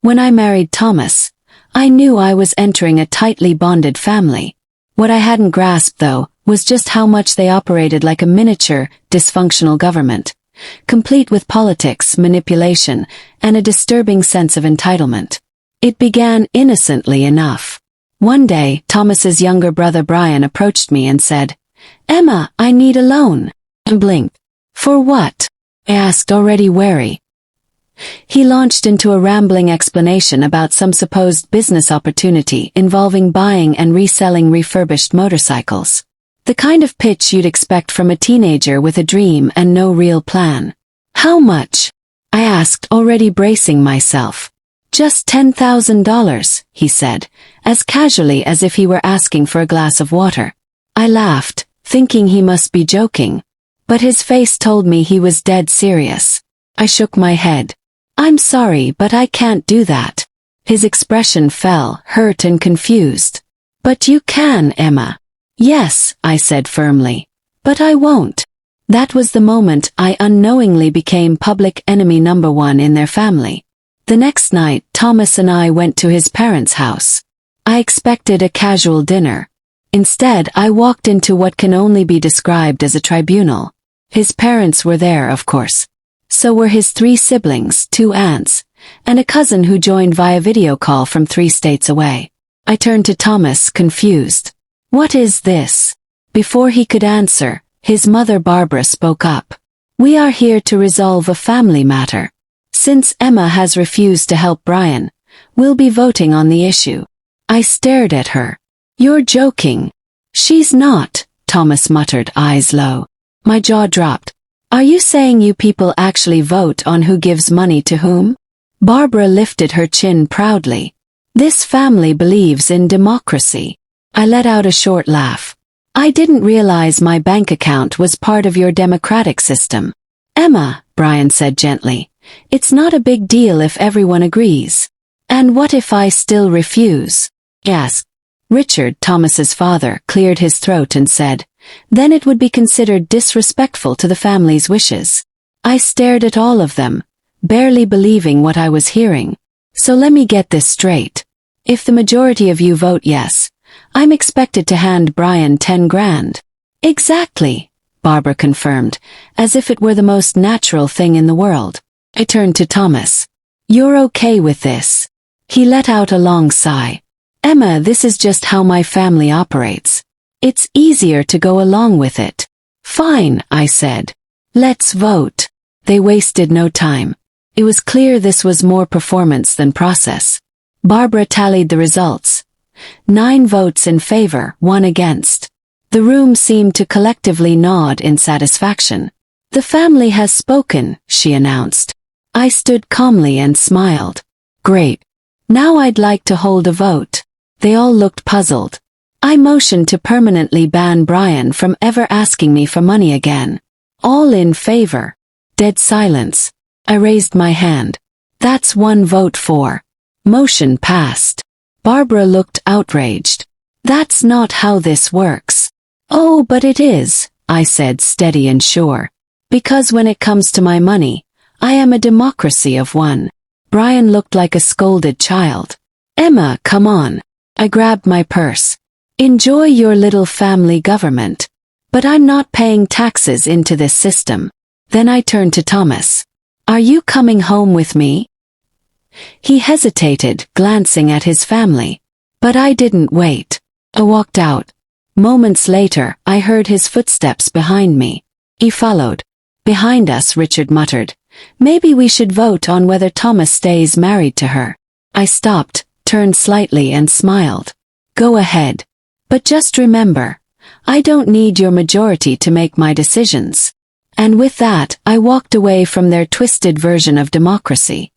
When I married Thomas, I knew I was entering a tightly bonded family. What I hadn't grasped, though, was just how much they operated like a miniature, dysfunctional government, complete with politics, manipulation, and a disturbing sense of entitlement. It began innocently enough. One day, Thomas's younger brother Brian approached me and said, "Emma, I need a loan." I blinked. "For what?" I asked, already wary. He launched into a rambling explanation about some supposed business opportunity involving buying and reselling refurbished motorcycles. The kind of pitch you'd expect from a teenager with a dream and no real plan. "How much?" I asked, already bracing myself. "Just $10,000, he said, as casually as if he were asking for a glass of water. I laughed, thinking he must be joking. But his face told me he was dead serious. I shook my head. "I'm sorry, but I can't do that." His expression fell, hurt and confused. "But you can, Emma." "Yes," I said firmly. "But I won't." That was the moment I unknowingly became public enemy number one in their family. The next night, Thomas and I went to his parents' house. I expected a casual dinner. Instead, I walked into what can only be described as a tribunal. His parents were there, of course. So were his 3 siblings, 2 aunts, and a cousin who joined via video call from 3 states away. I turned to Thomas, confused. "What is this?" Before he could answer, his mother Barbara spoke up. "We are here to resolve a family matter. Since Emma has refused to help Brian, we'll be voting on the issue." I stared at her. "You're joking." "She's not," Thomas muttered, eyes low. My jaw dropped. "Are you saying you people actually vote on who gives money to whom?" Barbara lifted her chin proudly. "This family believes in democracy." I let out a short laugh. "I didn't realize my bank account was part of your democratic system." "Emma," Brian said gently, "it's not a big deal if everyone agrees." "And what if I still refuse?" he asked. Richard, Thomas's father, cleared his throat and said, "Then it would be considered disrespectful to the family's wishes." I stared at all of them, barely believing what I was hearing. "So let me get this straight. If the majority of you vote yes, I'm expected to hand Brian 10 grand. "Exactly," Barbara confirmed, as if it were the most natural thing in the world. I turned to Thomas. "You're okay with this?" He let out a long sigh. "Emma, this is just how my family operates. It's easier to go along with it." "Fine," I said. "Let's vote." They wasted no time. It was clear this was more performance than process. Barbara tallied the results. 9 votes in favor, 1 against. The room seemed to collectively nod in satisfaction. "The family has spoken," she announced. I stood calmly and smiled. "Great. Now I'd like to hold a vote." They all looked puzzled. I motioned to permanently ban Brian from ever asking me for money again. "All in favor?" Dead silence. I raised my hand. "That's 1 vote for." Motion passed. Barbara looked outraged. "That's not how this works." "Oh, but it is," I said, steady and sure. "Because when it comes to my money, I am a democracy of one." Brian looked like a scolded child. "Emma, come on." I grabbed my purse. "Enjoy your little family government. But I'm not paying taxes into this system." Then I turned to Thomas. "Are you coming home with me?" He hesitated, glancing at his family. But I didn't wait. I walked out. Moments later, I heard his footsteps behind me. He followed. "Behind us," Richard muttered. "Maybe we should vote on whether Thomas stays married to her." I stopped, turned slightly and smiled. "Go ahead. But just remember, I don't need your majority to make my decisions." And with that, I walked away from their twisted version of democracy.